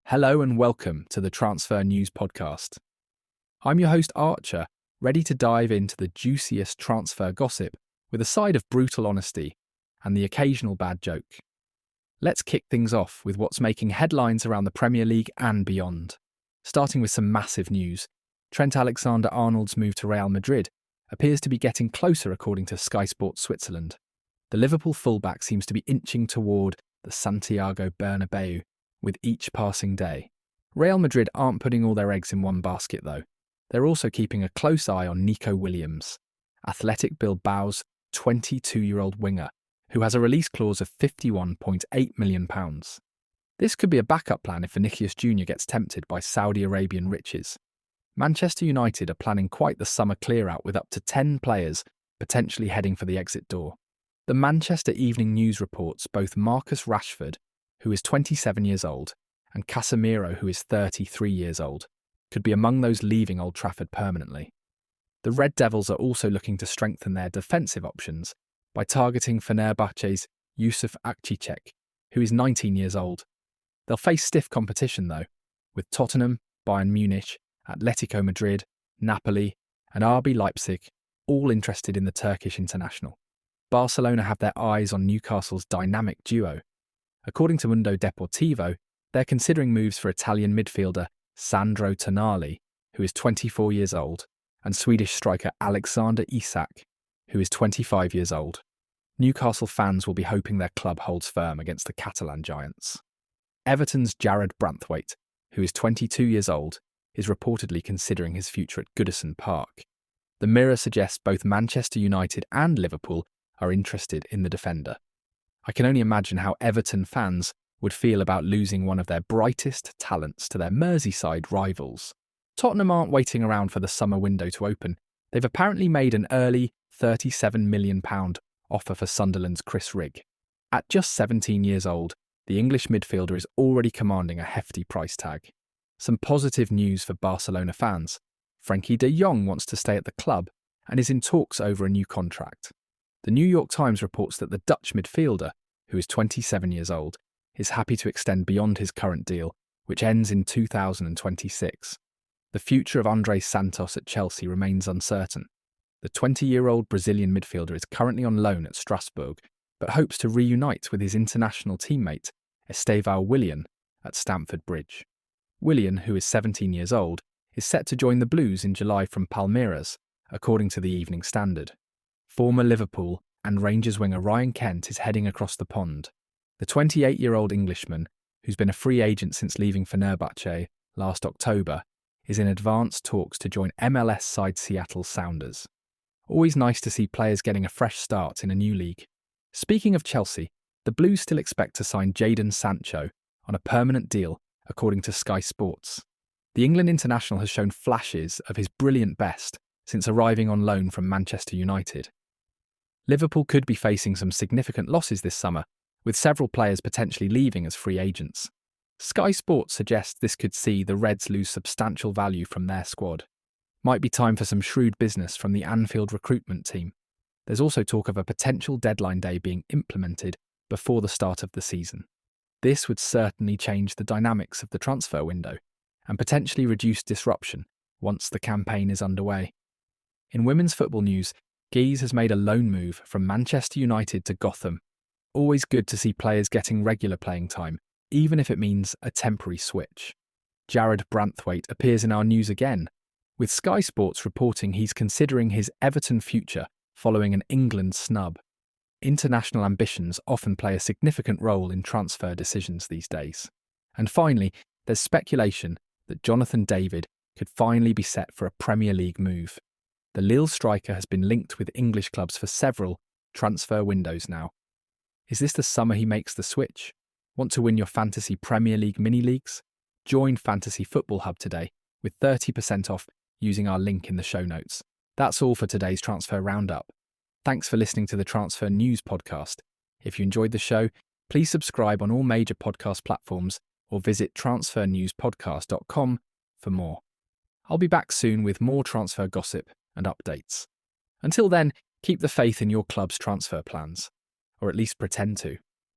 Hello and welcome to the Transfer News Podcast. I'm your host Archer, ready to dive into the juiciest transfer gossip with a side of brutal honesty and the occasional bad joke. Let's kick things off with what's making headlines around the Premier League and beyond. Starting with some massive news, Trent Alexander-Arnold's move to Real Madrid appears to be getting closer according to Sky Sports Switzerland. The Liverpool fullback seems to be inching toward the Santiago Bernabeu with each passing day. Real Madrid aren't putting all their eggs in one basket though. They're also keeping a close eye on Nico Williams, Athletic Bilbao's 22-year-old winger, who has a release clause of £51.8 million. This could be a backup plan if Vinicius Junior gets tempted by Saudi Arabian riches. Manchester United are planning quite the summer clear-out with up to 10 players potentially heading for the exit door. The Manchester Evening News reports both Marcus Rashford, who is 27 years old, and Casemiro, who is 33 years old, could be among those leaving Old Trafford permanently. The Red Devils are also looking to strengthen their defensive options by targeting Fenerbahce's Yusuf Akçiçek, who is 19 years old. They'll face stiff competition though, with Tottenham, Bayern Munich, Atletico Madrid, Napoli, and RB Leipzig all interested in the Turkish international. Barcelona have their eyes on Newcastle's dynamic duo. According to Mundo Deportivo, they're considering moves for Italian midfielder Sandro Tonali, who is 24 years old, and Swedish striker Alexander Isak, who is 25 years old. Newcastle fans will be hoping their club holds firm against the Catalan giants. Everton's Jarrad Branthwaite, who is 22 years old, is reportedly considering his future at Goodison Park. The Mirror suggests both Manchester United and Liverpool are interested in the defender. I can only imagine how Everton fans would feel about losing one of their brightest talents to their Merseyside rivals. Tottenham aren't waiting around for the summer window to open. They've apparently made an early £37 million offer for Sunderland's Chris Rigg. At just 17 years old, the English midfielder is already commanding a hefty price tag. Some positive news for Barcelona fans. Frenkie de Jong wants to stay at the club and is in talks over a new contract. The New York Times reports that the Dutch midfielder, who is 27 years old, is happy to extend beyond his current deal, which ends in 2026. The future of Andrey Santos at Chelsea remains uncertain. The 20-year-old Brazilian midfielder is currently on loan at Strasbourg, but hopes to reunite with his international teammate, Estevão Willian, at Stamford Bridge. Willian, who is 17 years old, is set to join the Blues in July from Palmeiras, according to the Evening Standard. Former Liverpool and Rangers winger Ryan Kent is heading across the pond. The 28-year-old Englishman, who's been a free agent since leaving Fenerbahce last October, is in advanced talks to join MLS side Seattle Sounders. Always nice to see players getting a fresh start in a new league. Speaking of Chelsea, the Blues still expect to sign Jadon Sancho on a permanent deal, according to Sky Sports. The England international has shown flashes of his brilliant best since arriving on loan from Manchester United. Liverpool could be facing some significant losses this summer, with several players potentially leaving as free agents. Sky Sports suggests this could see the Reds lose substantial value from their squad. Might be time for some shrewd business from the Anfield recruitment team. There's also talk of a potential deadline day being implemented before the start of the season. This would certainly change the dynamics of the transfer window and potentially reduce disruption once the campaign is underway. In women's football news, Geese has made a loan move from Manchester United to Gotham. Always good to see players getting regular playing time, even if it means a temporary switch. Jarrad Branthwaite appears in our news again, with Sky Sports reporting he's considering his Everton future following an England snub. International ambitions often play a significant role in transfer decisions these days. And finally, there's speculation that Jonathan David could finally be set for a Premier League move. The Lille striker has been linked with English clubs for several transfer windows now. Is this the summer he makes the switch? Want to win your fantasy Premier League mini-leagues? Join Fantasy Football Hub today with 30% off using our link in the show notes. That's all for today's Transfer Roundup. Thanks for listening to the Transfer News Podcast. If you enjoyed the show, please subscribe on all major podcast platforms or visit transfernewspodcast.com for more. I'll be back soon with more transfer gossip and updates. Until then, keep the faith in your club's transfer plans, or at least pretend to.